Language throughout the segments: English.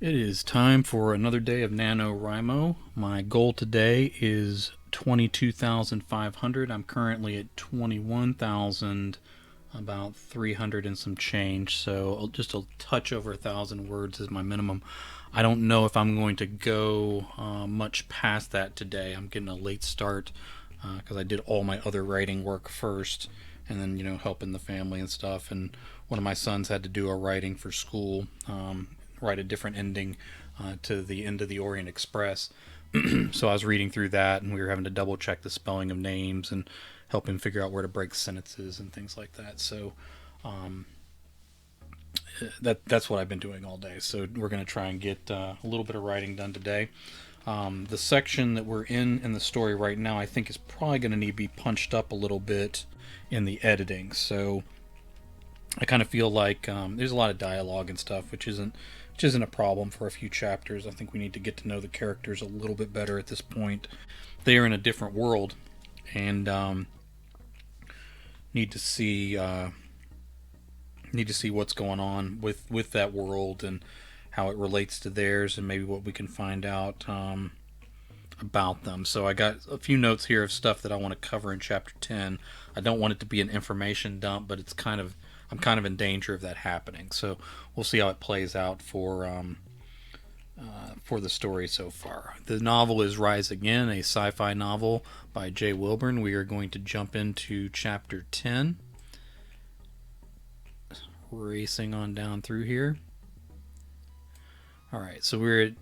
It is time for another day of NaNoWriMo. My goal today is 22,500. I'm currently at 21,000, about 300 and some change, so just a touch over 1,000 words is my minimum. I don't know if I'm going to go much past that today. I'm getting a late start because I did all my other writing work first and then, helping the family and stuff. And one of my sons had to do a writing for school, write a different ending to the end of the Orient Express. So I was reading through that, and we were having to double check the spelling of names and help him figure out where to break sentences and things like that. So um, that's what I've been doing all day. So we're going to try and get a little bit of writing done today. The section that we're in the story right now, I think, is probably going to need to be punched up a little bit in the editing. So I kind of feel like there's a lot of dialogue and stuff, which isn't a problem for a few chapters. I think we need to get to know the characters a little bit better at this point. They are in a different world, and need to see what's going on with that world and how it relates to theirs, and maybe what we can find out about them. So I got a few notes here of stuff that I want to cover in chapter 10. I don't want it to be an information dump, but I'm kind of in danger of that happening. So we'll see how it plays out for the story so far. The novel is Rise Again, a sci-fi novel by Jay Wilburn. We are going to jump into chapter 10. Racing on down through here. Alright, so we're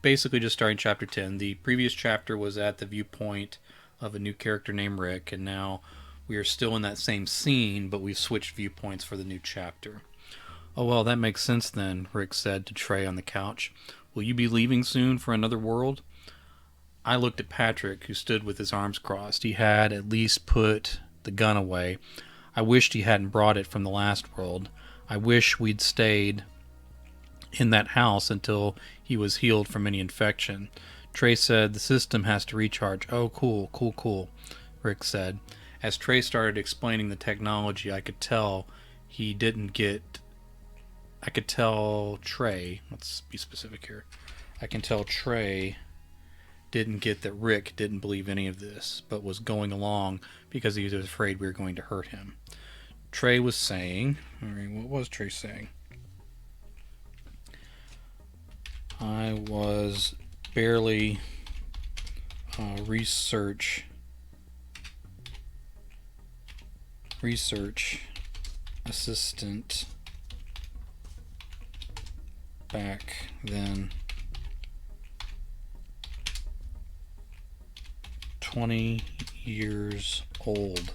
basically just starting chapter 10. The previous chapter was at the viewpoint of a new character named Rick, and now we are still in that same scene, but we've switched viewpoints for the new chapter. Oh, well, that makes sense then, Rick said to Trey on the couch. Will you be leaving soon for another world? I looked at Patrick, who stood with his arms crossed. He had at least put the gun away. I wished he hadn't brought it from the last world. I wish we'd stayed in that house until he was healed from any infection. Trey said, the system has to recharge. Oh, cool, Rick said. As Trey started explaining the technology, I could tell Trey, let's be specific here. I can tell Trey didn't get that Rick didn't believe any of this, but was going along because he was afraid we were going to hurt him. Trey was saying, alright, what was Trey saying? I was barely research assistant back then. 20 years old.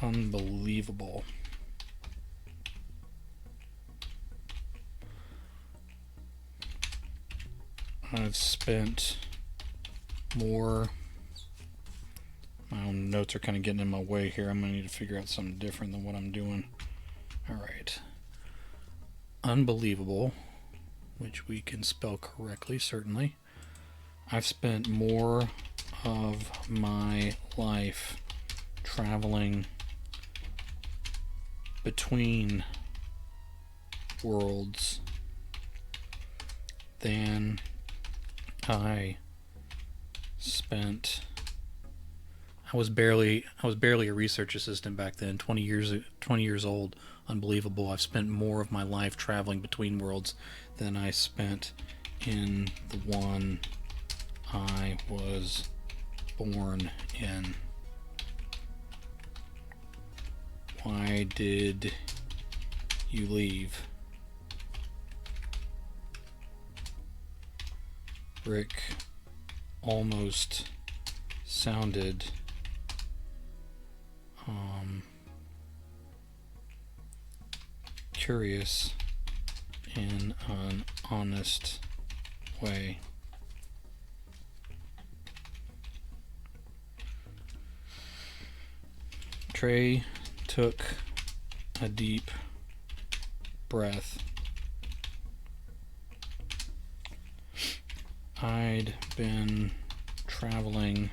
Unbelievable. I've spent more. My own notes are kind of getting in my way here. I'm going to need to figure out something different than what I'm doing. Alright. Unbelievable, which we can spell correctly, certainly. I've spent more of my life traveling between worlds than I spent. I was barely a research assistant back then. 20 years old. Unbelievable. I've spent more of my life traveling between worlds than I spent in the one I was born in. Why did you leave? Rick almost sounded curious in an honest way. Trey took a deep breath. I'd been traveling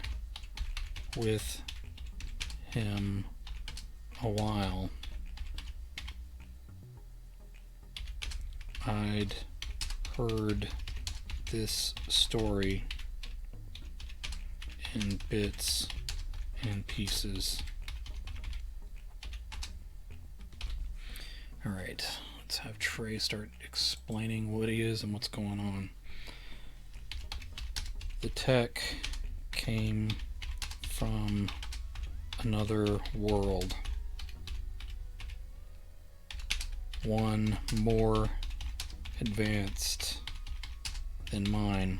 with him a while. I'd heard this story in bits and pieces. Alright, let's have Trey start explaining what he is and what's going on. The tech came from another world, one more advanced than mine.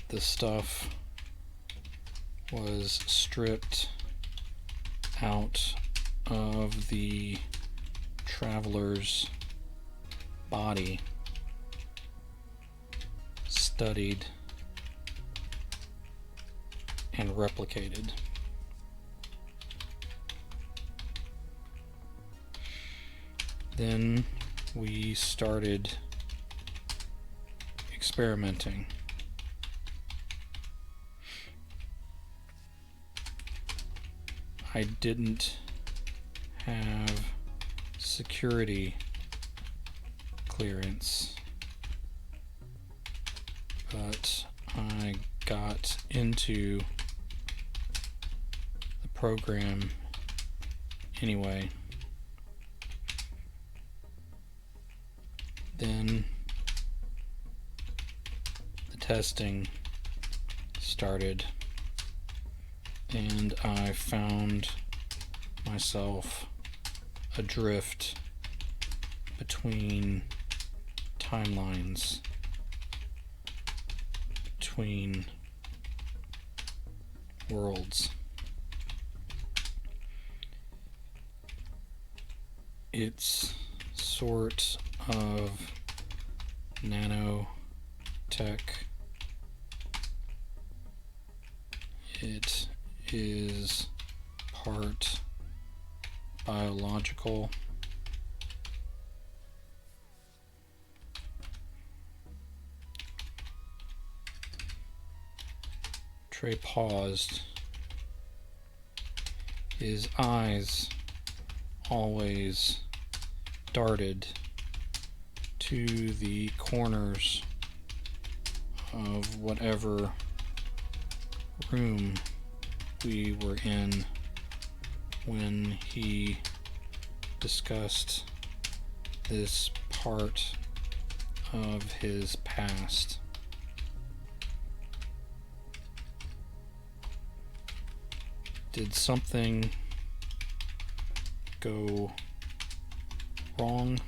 The stuff was stripped out of the traveler's body, studied and replicated. Then we started experimenting. I didn't have security clearance, but I got into the program anyway. Then the testing started, and I found myself adrift between timelines, between worlds. It's sort of nanotech. It is part biological, Trey paused. His eyes always darted to the corners of whatever room we were in when he discussed this part of his past. Did something go wrong?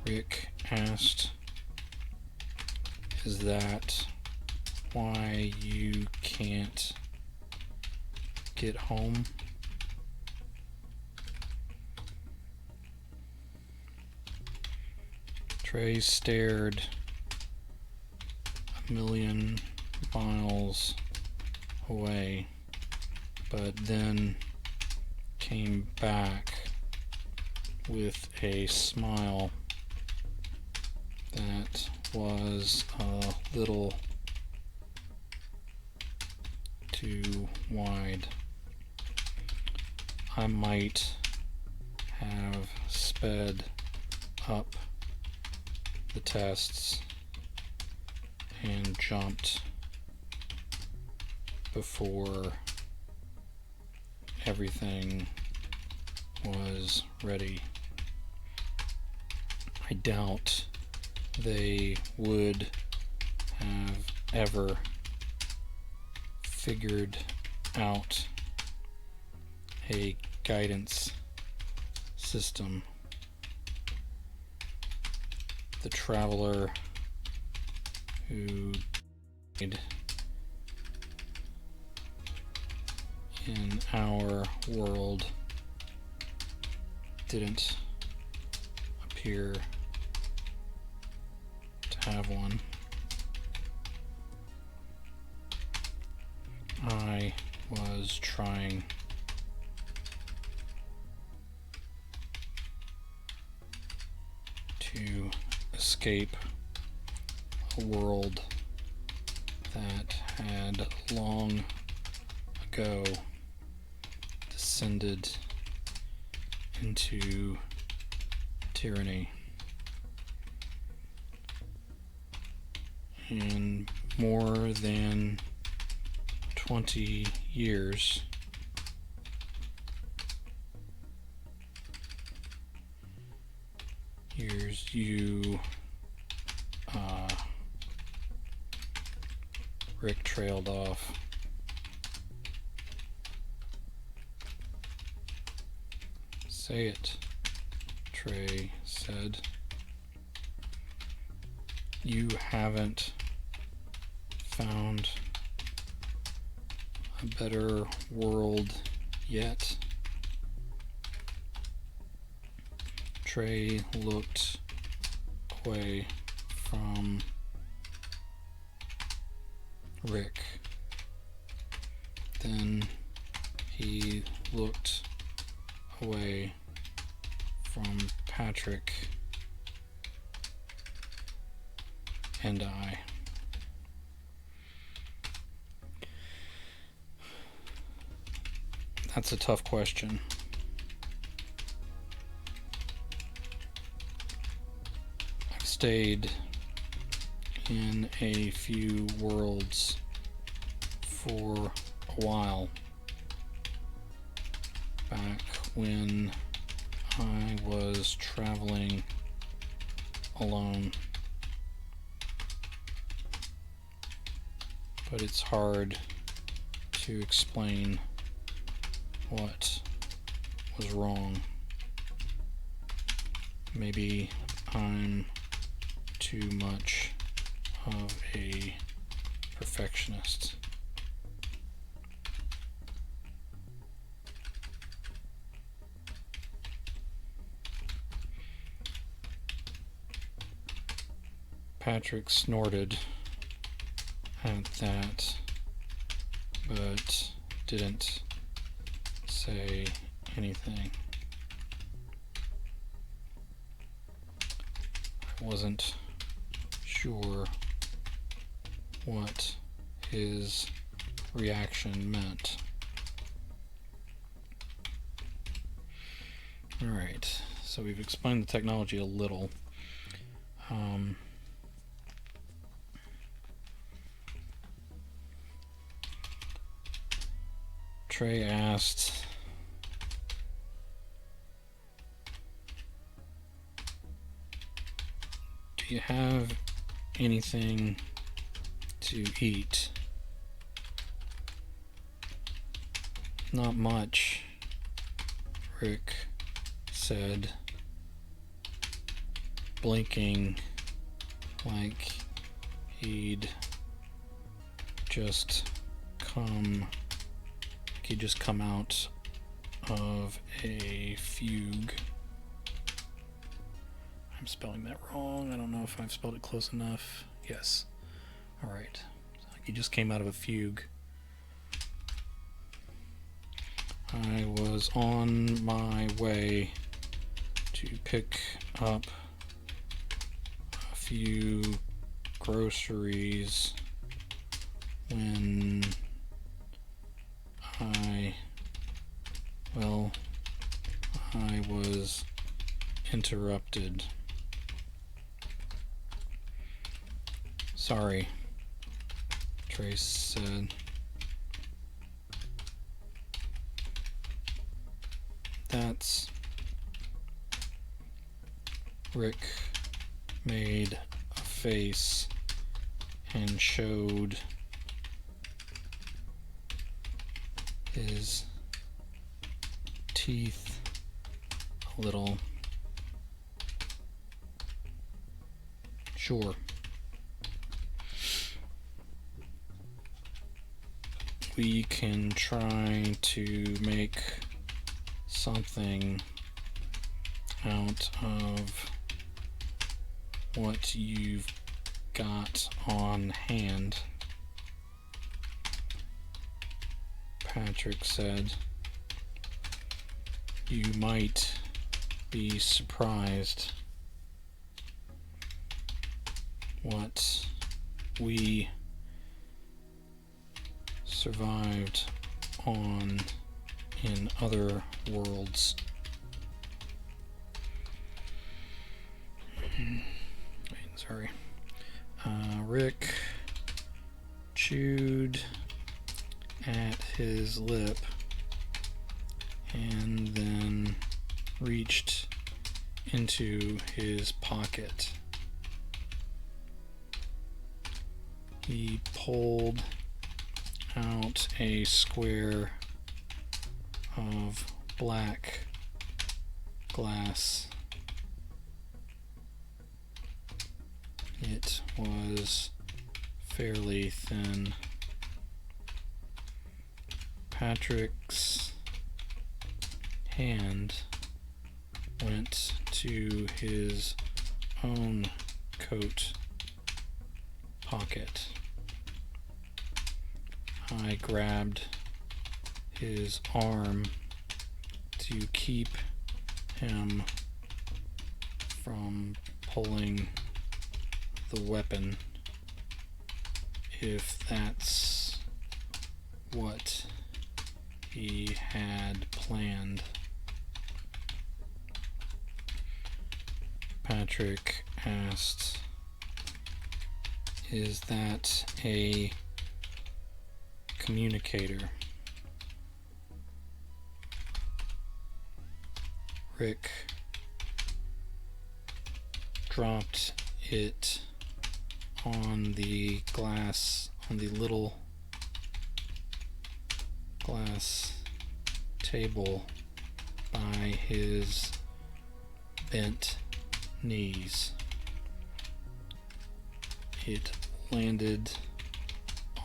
Rick asked. Is that why you can't get home? Trey stared a million miles away, but then came back with a smile that was a little too wide. I might have sped up the tests and jumped before everything was ready. I doubt they would have ever figured out a guidance system. The traveler who died in our world didn't appear to have one. I was trying to escape a world that had long ago descended into tyranny. In more than 20 years, you Rick trailed off. Say it, Trey said. You haven't found a better world yet. Trey looked away from Rick. Then he looked away from Patrick and I. That's a tough question. I've stayed in a few worlds for a while. Back when I was traveling alone. But it's hard to explain what was wrong. Maybe I'm too much of a perfectionist. Patrick snorted at that, but didn't say anything. I wasn't sure what his reaction meant. Alright, so we've explained the technology a little. Trey asked, do you have anything to eat? Not much, Rick said, blinking like he'd just come out of a fugue. I'm spelling that wrong. I don't know if I've spelled it close enough. Yes. Alright. He just came out of a fugue. I was on my way to pick up a few groceries when I was interrupted. Sorry, Trace said. That's... Rick made a face and showed his teeth a little. Sure. We can try to make something out of what you've got on hand, Patrick said. You might be surprised what we survived on in other worlds. Sorry. Rick chewed at his lip and then reached into his pocket. He pulled out a square of black glass. It was fairly thin. Patrick's hand went to his own coat pocket. I grabbed his arm to keep him from pulling the weapon, if that's what he had planned. Patrick asked, "Is that a communicator?" Rick dropped it on the glass, on the little glass table by his bent knees. It landed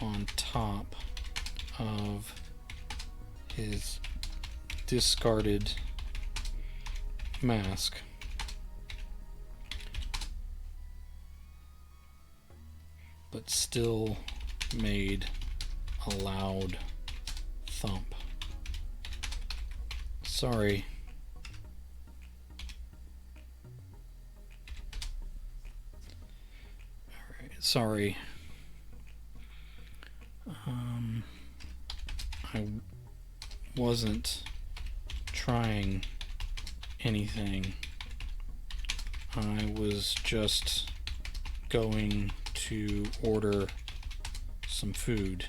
on top of his discarded mask. But still made a loud thump. Sorry. Alright, sorry. I wasn't trying anything. I was just going to order some food.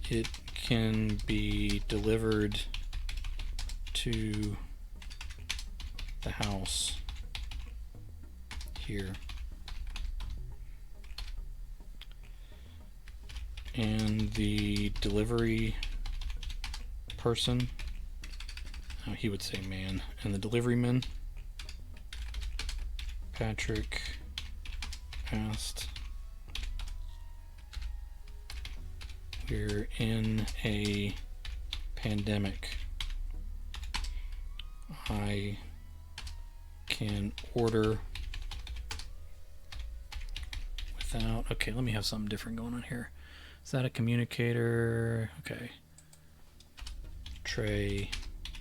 It can be delivered to the house here. And the delivery person, he would say man, and the deliveryman, Patrick asked, "We're in a pandemic. I can order without..." Okay, let me have something different going on here. Is that a communicator? Okay. Trey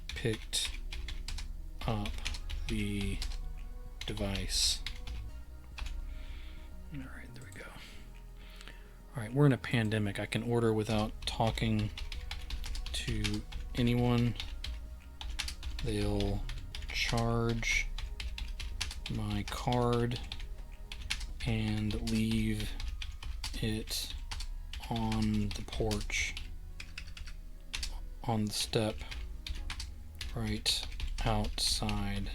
picked up the device. Alright, there we go. Alright, we're in a pandemic. I can order without talking to anyone. They'll charge my card and leave it on the porch, on the step right outside.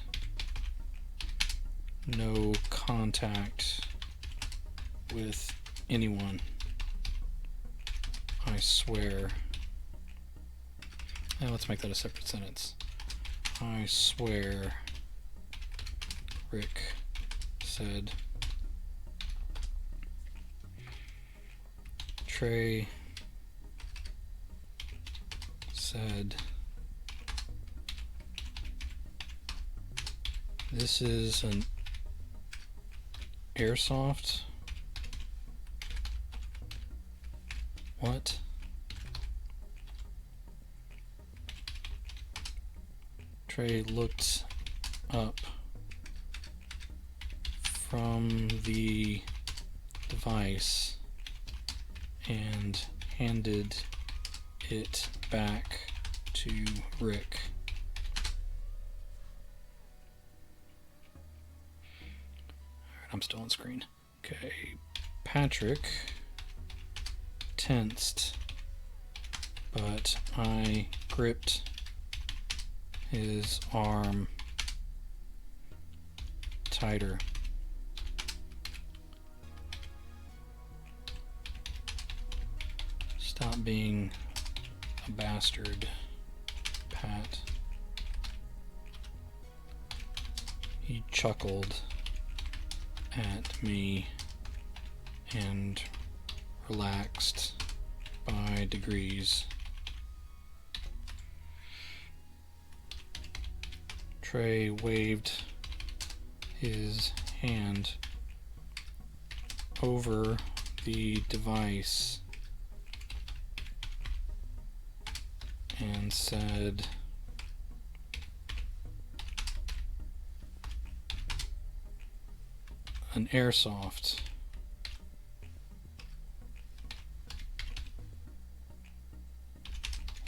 No contact with anyone, I swear. Now let's make that a separate sentence. I swear, Rick said. Trey said, "This is an airsoft?" What? Trey looked up from the device and handed it back to Rick. Alright, I'm still on screen. Okay, Patrick tensed, but I gripped his arm tighter. Stop being a bastard, Pat. He chuckled at me and relaxed by degrees. Trey waved his hand over the device and said, "An airsoft.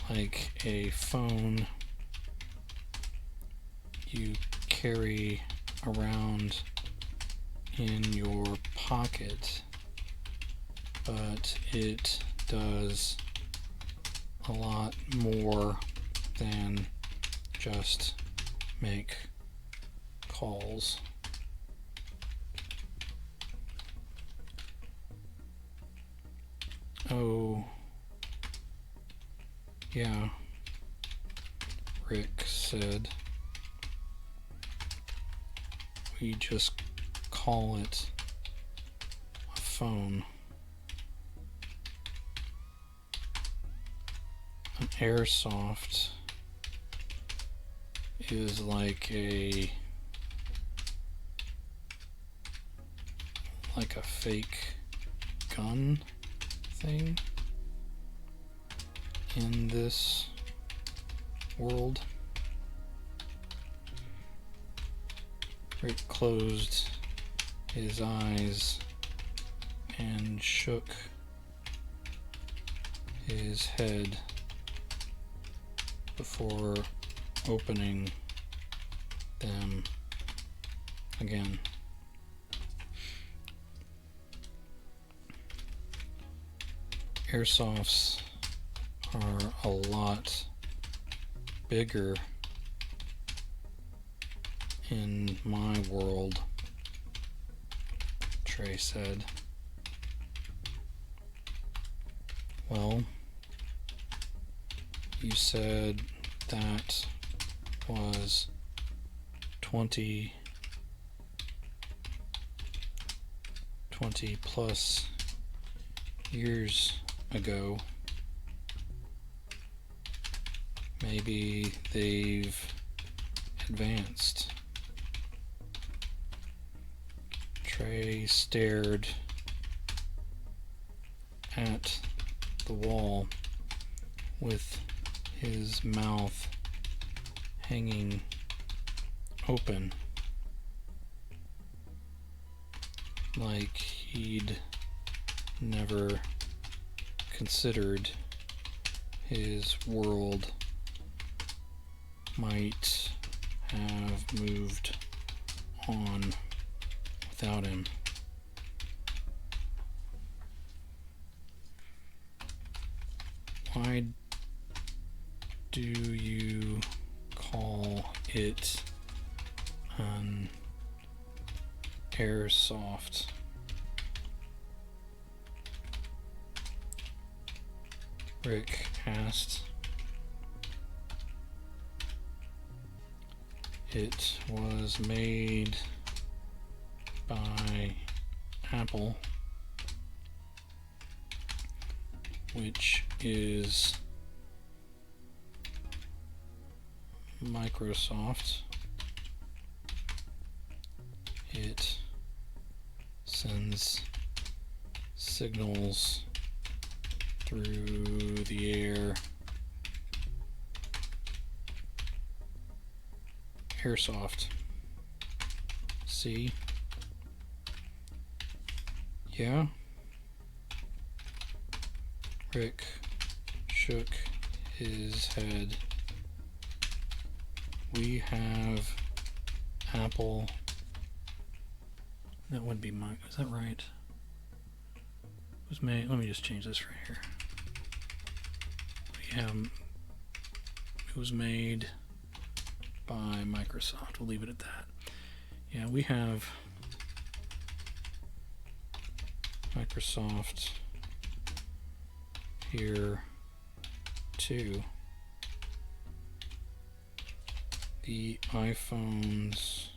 Like a phone you carry around in your pocket, but it does a lot more than just make calls." "Oh, yeah," Rick said. "We just call it a phone." An airsoft is like a fake gun thing in this world. Rick closed his eyes and shook his head before opening them again. Airsofts are a lot bigger in my world, Trey said. "Well, you said that was 20 plus years ago. Maybe they've advanced." Trey stared at the wall with his mouth hanging open, like he'd never considered his world might have moved on without him. "Why do you call it an airsoft?" Rick asked. "It was made by Apple, which is Microsoft. It sends signals through the air. Airsoft. See? Yeah? Rick shook his head. We have Apple. That would be my. Is that right? It was made. Let me just change this right here. We have. It was made by Microsoft. We'll leave it at that. Yeah, we have Microsoft here too. The iPhones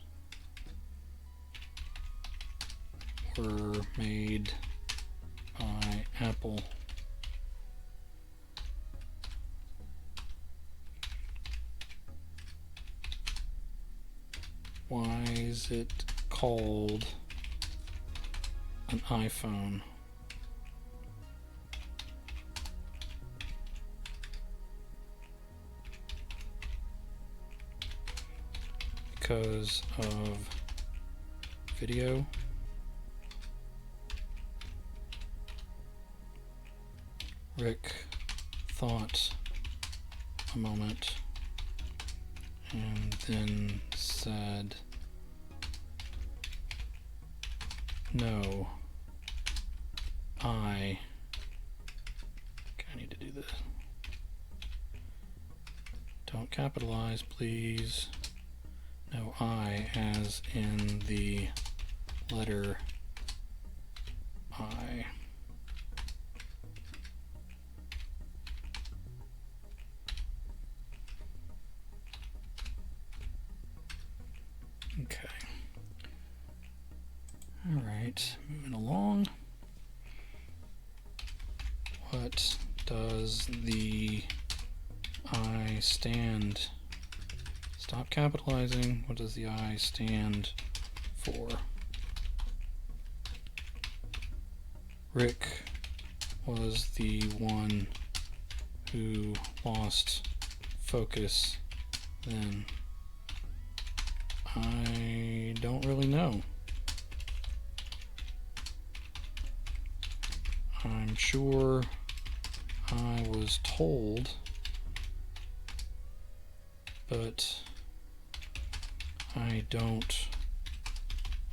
were made by Apple. Why is it called an iPhone? Because of video. Rick thought a moment and then said, no, I need to do this. Don't capitalize, please. No, I, as in the letter I. Okay. All right, moving along. What does the I stand? Stop capitalizing. What does the I stand for? Rick was the one who lost focus then. I don't really know. I'm sure I was told, but I don't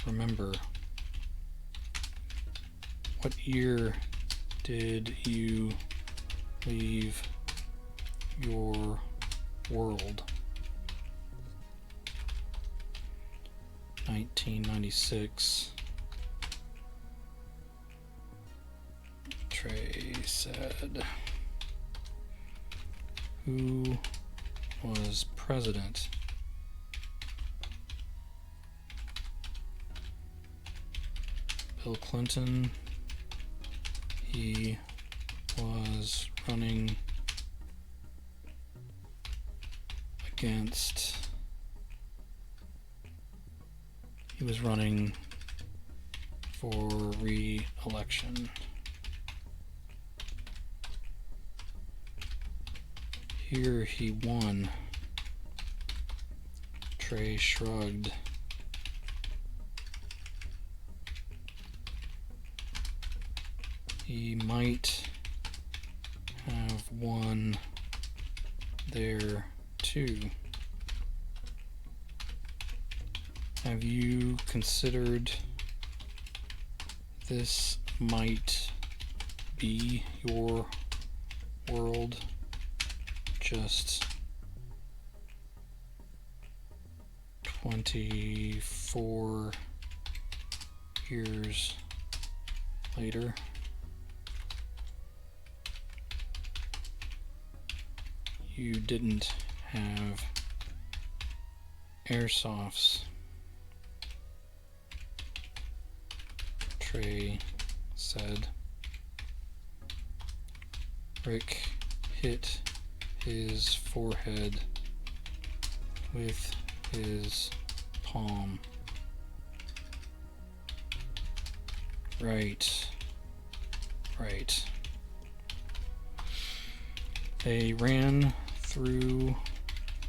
remember. What year did you leave your world? 1996. Trey said. Who was president? Bill Clinton. He was running against. He was running for re-election. Here he won. Trey shrugged. He might have won there too. Have you considered this might be your world just 24 years later? You didn't have airsofts, Trey said. Rick hit his forehead with his palm. Right. They ran through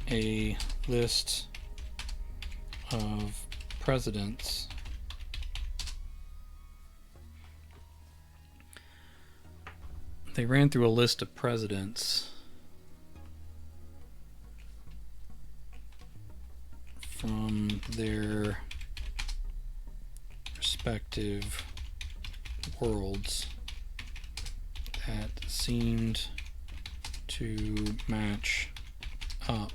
a list of presidents they ran through a list of presidents from their respective worlds that seemed to match up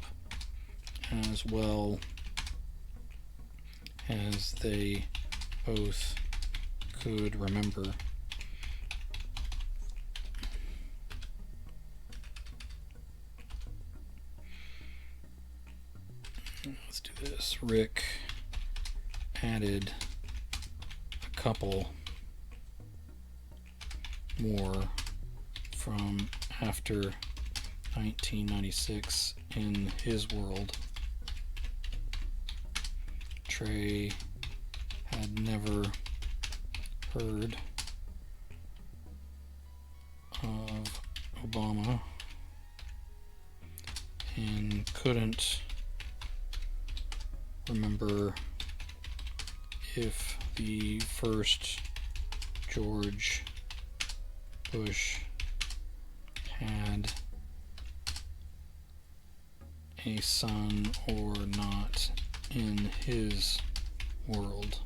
as well as they both could remember. Let's do this. Rick added a couple more from after 1996 in his world. Trey had never heard of Obama and couldn't remember if the first George Bush had a son or not in his world.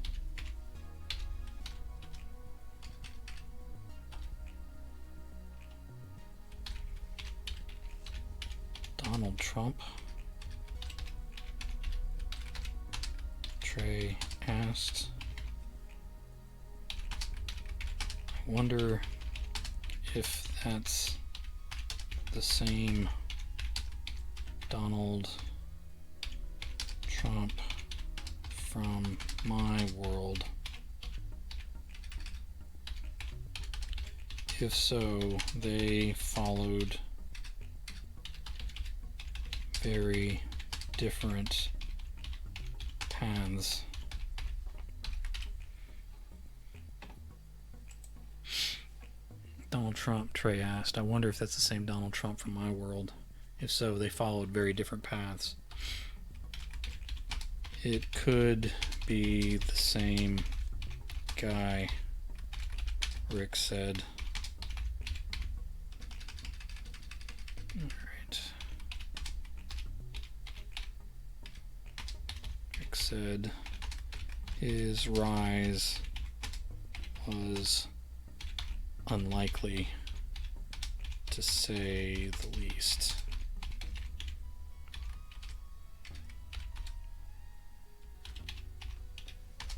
Donald Trump? Trey asked. I wonder if that's the same Donald Trump from my world. If so, they followed very different paths. Donald Trump, Trey asked. I wonder if that's the same Donald Trump from my world. If so, they followed very different paths. It could be the same guy, Rick said. Alright. Rick said his rise was unlikely, to say the least.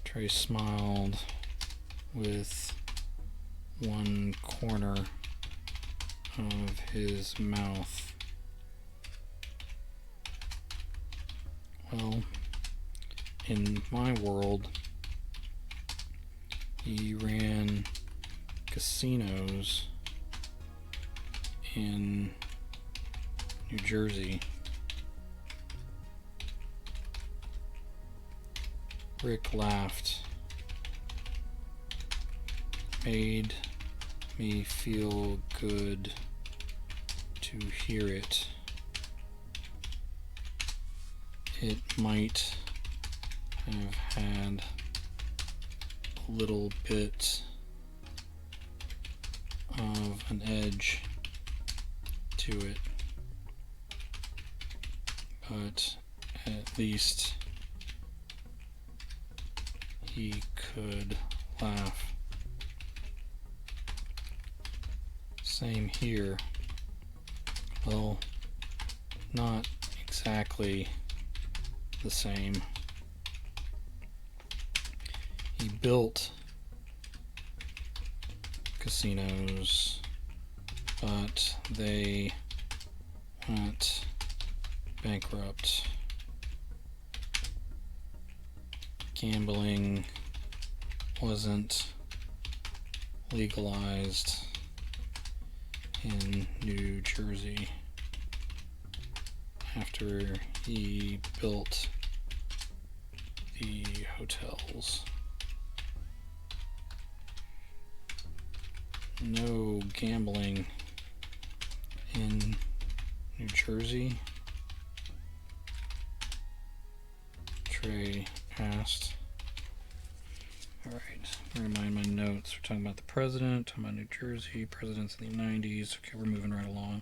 Trey smiled with one corner of his mouth. Well, in my world, he ran casinos in New Jersey. Rick laughed. Made me feel good to hear it. It might have had a little bit of an edge to it, but at least he could laugh. Same here. Well, not exactly the same. He built casinos, but they went bankrupt. Gambling wasn't legalized in New Jersey after he built the hotels. No gambling in New Jersey? Trey asked. Alright, remind my notes. We're talking about the president, talking about New Jersey, presidents in the 90s. Okay, we're moving right along.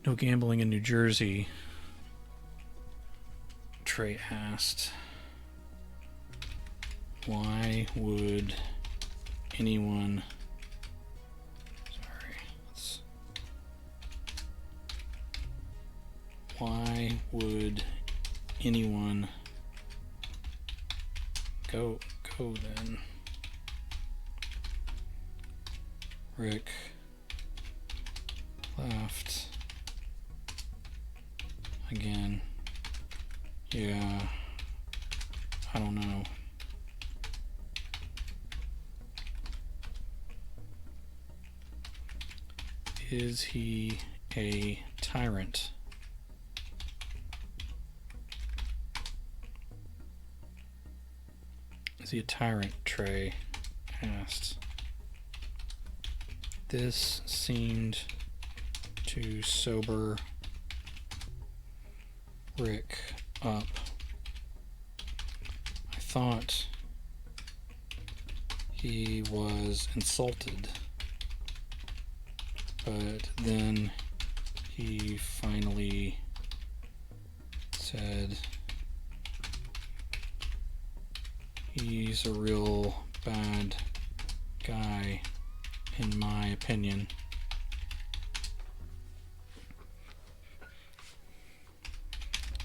No gambling in New Jersey, Trey asked. Why would anyone... Why would anyone go then? Rick laughed again. Yeah, I don't know. Is he a tyrant? Is he a tyrant? Trey asked. This seemed to sober Rick up. I thought he was insulted, but then he finally said, he's a real bad guy, in my opinion.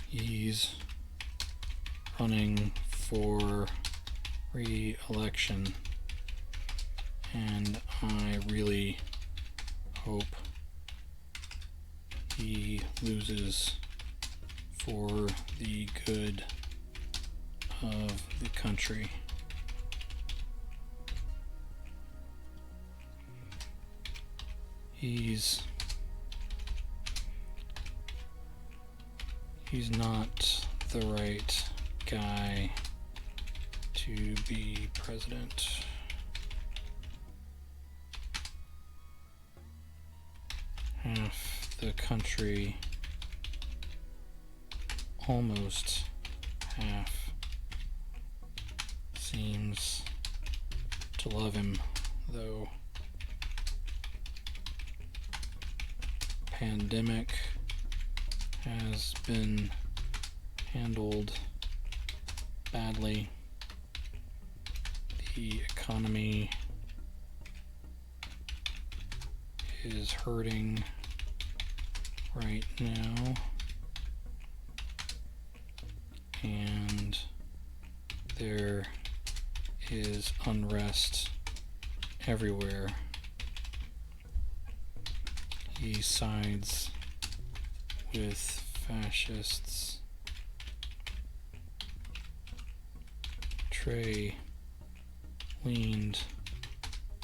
He's running for re-election, and I really hope he loses for the good of the country. He's not the right guy to be president. Half the country, almost half, seems to love him, though. Pandemic has been handled badly. The economy is hurting right now, and there is unrest everywhere. He sides with fascists. Trey leaned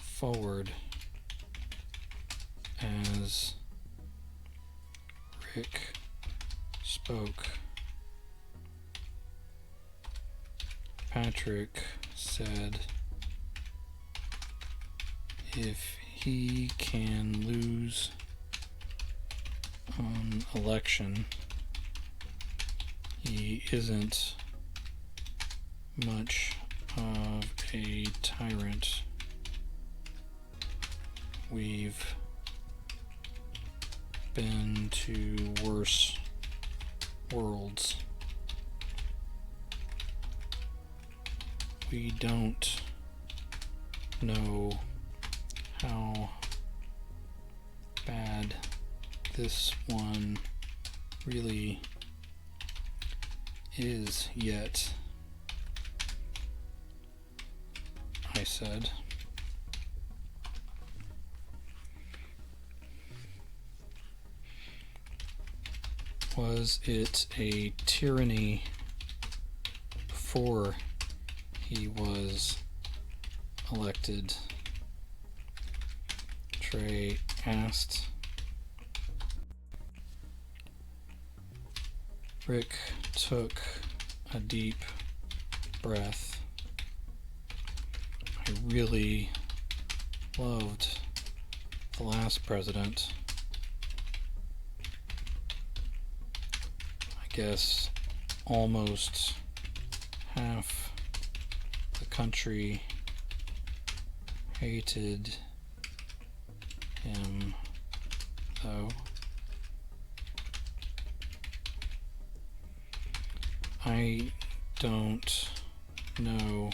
forward as Rick spoke. Patrick said, if he can lose an election, he isn't much of a tyrant. We've been to worse worlds. We don't know how bad this one really is yet, I said. Was it a tyranny before he was elected? Trey asked. Rick took a deep breath. I really loved the last president. I guess almost half country hated him, though. I don't know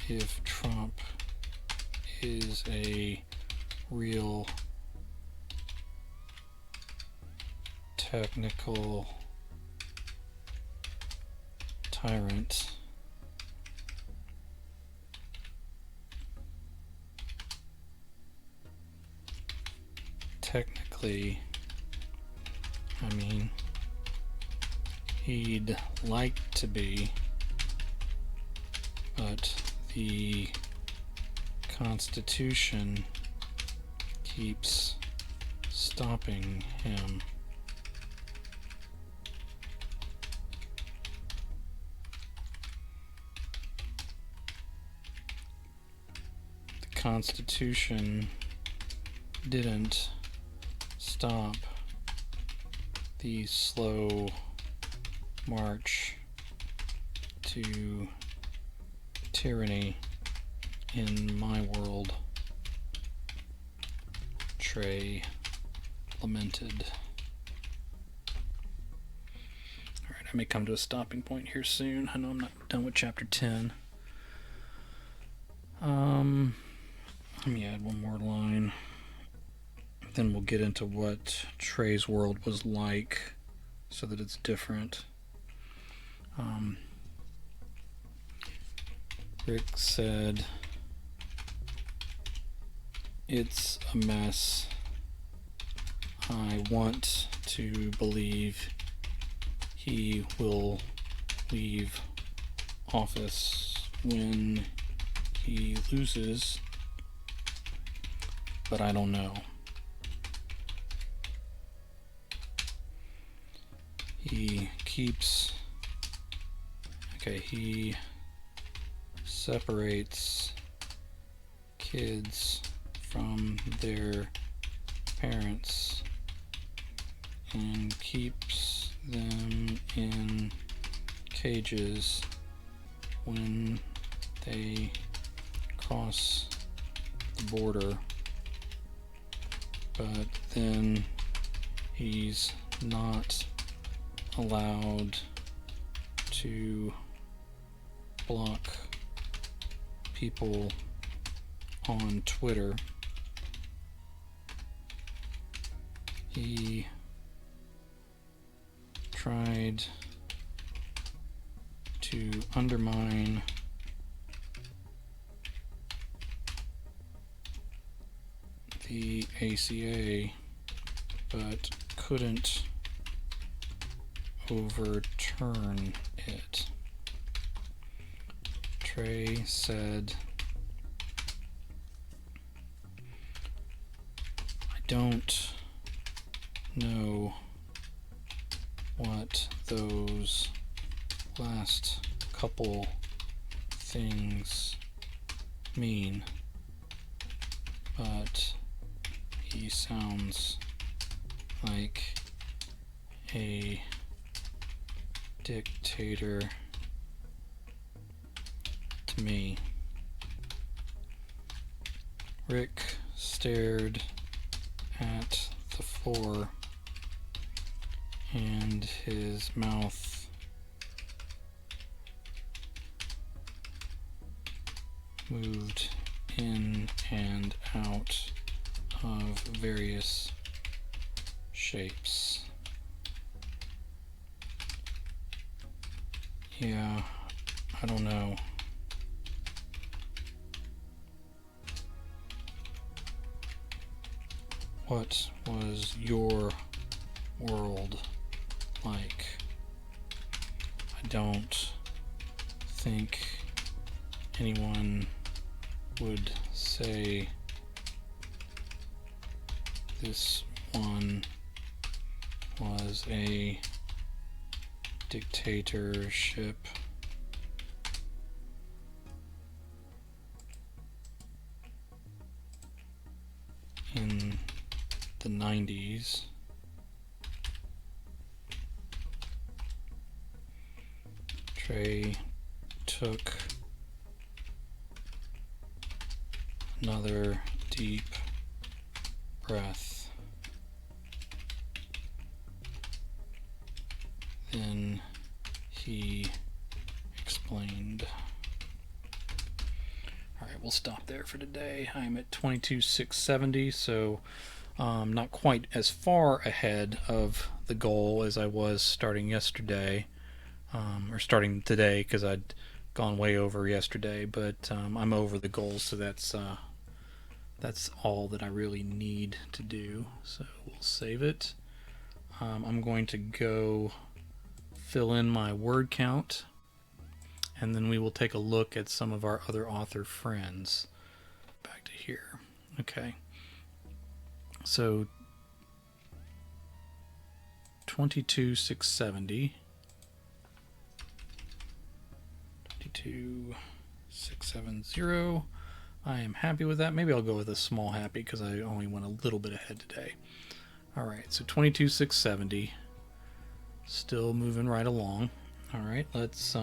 if Trump is a real technical tyrant. Technically, I mean, he'd like to be, but the Constitution keeps stopping him. The Constitution didn't stop the slow march to tyranny in my world, Trey lamented. Alright, I may come to a stopping point here soon. I know I'm not done with chapter 10. Let me add one more line. Then we'll get into what Trey's world was like so that it's different. Rick said, "It's a mess. I want to believe he will leave office when he loses, but I don't know." He separates kids from their parents and keeps them in cages when they cross the border, but then he's not allowed to block people on Twitter. He tried to undermine the ACA, but couldn't overturn it. Trey said, "I don't know what those last couple things mean, but he sounds like a dictator to me." Rick stared at the floor and his mouth moved in and out of various shapes. Yeah, I don't know. What was your world like? I don't think anyone would say this one was a dictatorship. In the 90s, Trey took Another deep breath. Then he explained. Alright, we'll stop there for today. I'm at 22,670, so not quite as far ahead of the goal as I was starting yesterday, or starting today, because I'd gone way over yesterday, but I'm over the goal, so that's all that I really need to do. So we'll save it. I'm going to go fill in my word count, and then we will take a look at some of our other author friends. Back to here. Okay. So 22,670. 22,670. I am happy with that. Maybe I'll go with a small happy because I only went a little bit ahead today. Alright, so 22,670. Still moving right along. Alright, let's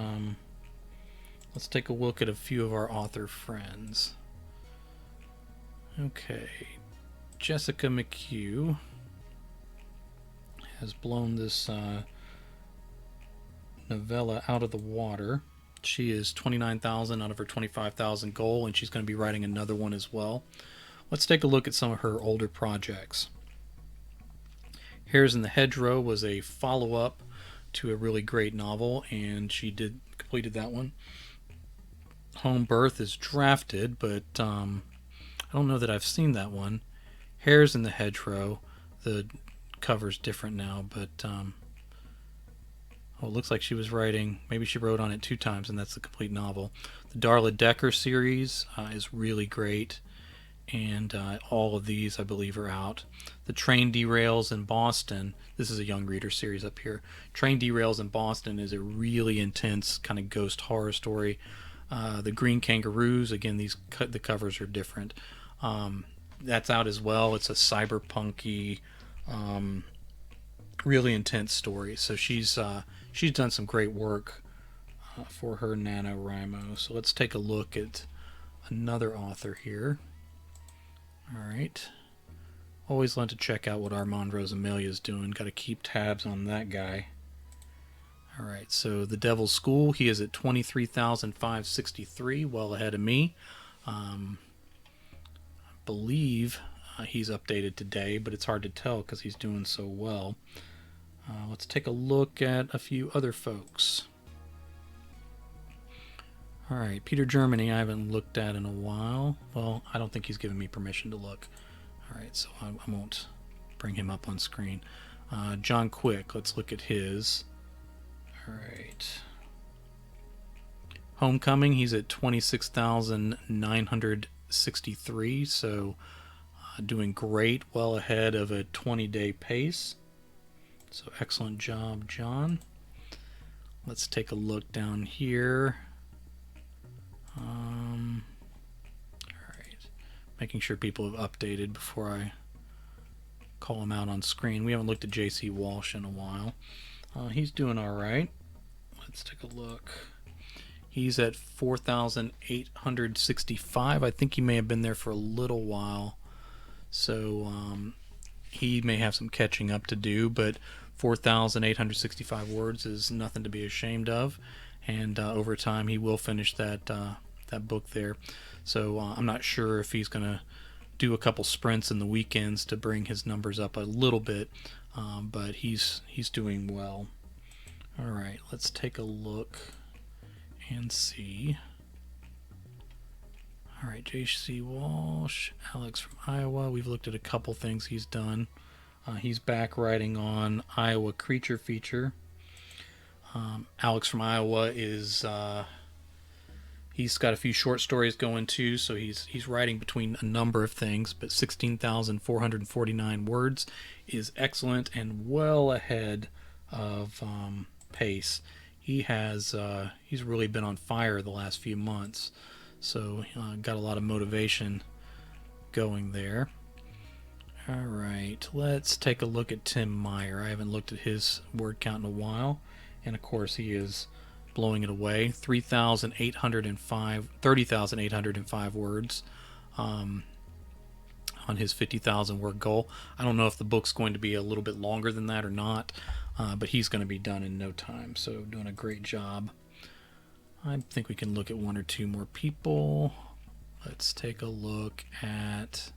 take a look at a few of our author friends. Okay. Jessica McHugh has blown this novella out of the water. She is 29,000 out of her 25,000 goal, and she's going to be writing another one as well. Let's take a look at some of her older projects. Hares in the Hedgerow was a follow-up to a really great novel, and she completed that one. Home Birth is drafted, but I don't know that I've seen that one. Hares in the Hedgerow, the cover's different now, but it looks like she was writing, maybe she wrote on it 2 times, and that's the complete novel. The Darla Decker series is really great, and all of these, I believe, are out. The Train Derails in Boston, this is a young reader series up here. Train Derails in Boston is a really intense kind of ghost horror story. The Green Kangaroos, again, the covers are different. That's out as well. It's a cyberpunky, really intense story. So she's done some great work for her NaNoWriMo. So let's take a look at another author here. All right. Always love to check out what Armand Rosamilia is doing. Got to keep tabs on that guy. All right, so The Devil's School, he is at 23,563, well ahead of me. I believe he's updated today, but it's hard to tell because he's doing so well. Let's take a look at a few other folks. All right, Peter Germany, I haven't looked at in a while. Well, I don't think he's given me permission to look. All right, so I won't bring him up on screen. John Quick, let's look at his. All right. Homecoming, he's at 26,963, so doing great, well ahead of a 20-day pace. So excellent job, John. Let's take a look down here. All right. Making sure people have updated before I call them out on screen. We haven't looked at J.C. Walsh in a while. He's doing all right. Let's take a look. He's at 4,865. I think he may have been there for a little while. So he may have some catching up to do, but 4,865 words is nothing to be ashamed of. And over time, he will finish that book there. So I'm not sure if he's going to do a couple sprints in the weekends to bring his numbers up a little bit, but he's doing well. All right, let's take a look and see. All right, J.C. Walsh, Alex from Iowa. We've looked at a couple things he's done. He's back writing on Iowa Creature Feature. Alex from Iowa is he's got a few short stories going too, so he's writing between a number of things, but 16,449 words is excellent and well ahead of pace. He's really been on fire the last few months, so got a lot of motivation going there. All right, let's take a look at Tim Meyer. I haven't looked at his word count in a while, and of course he is blowing it away. 30,805 words. on his 50,000 word goal. I don't know if the book's going to be a little bit longer than that or not, but he's going to be done in no time. So doing a great job. I think we can look at one or two more people. Let's take a look at.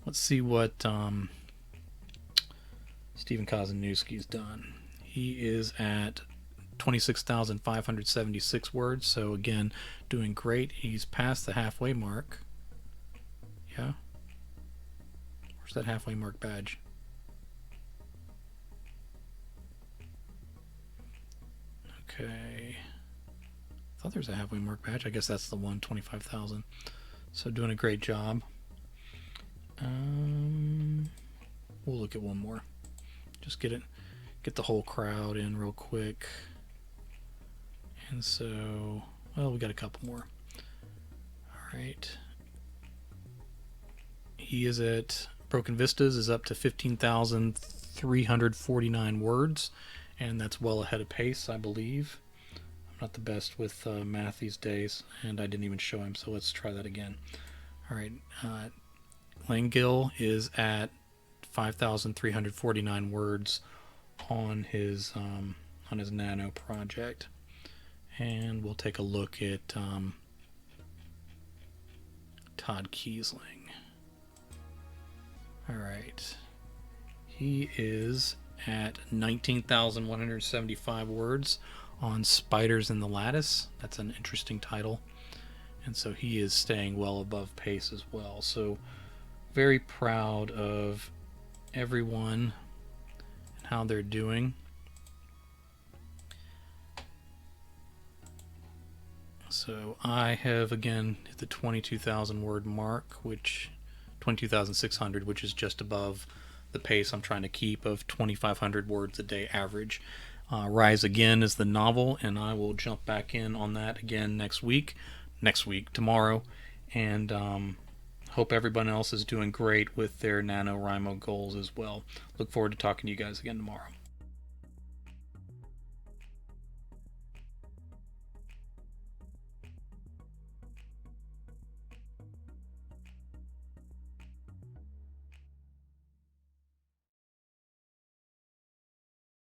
Let's see what Stephen Kozanowski's done. He is at 26,576 words. So again, doing great. He's past the halfway mark. Yeah. Where's that halfway mark badge? Okay. I thought there was a halfway mark badge. I guess that's the one, 25,000. So doing a great job. We'll look at one more. Just get the whole crowd in real quick. And so, well, we got a couple more. All right. He is at Broken Vistas is up to 15,349 words, and that's well ahead of pace, I believe. I'm not the best with math these days, and I didn't even show him, so let's try that again. All right. Langell is at 5,349 words on his Nano project, and we'll take a look at Todd Kiesling. All right, he is at 19,175 words on Spiders in the Lattice. That's an interesting title, and so he is staying well above pace as well. So very proud of everyone and how they're doing. So I have again hit the 22,000 word mark, which 22,600, which is just above the pace I'm trying to keep of 2,500 words a day average. Rise Again is the novel, and I will jump back in on that again next week, tomorrow, and hope everyone else is doing great with their NaNoWriMo goals as well. Look forward to talking to you guys again tomorrow.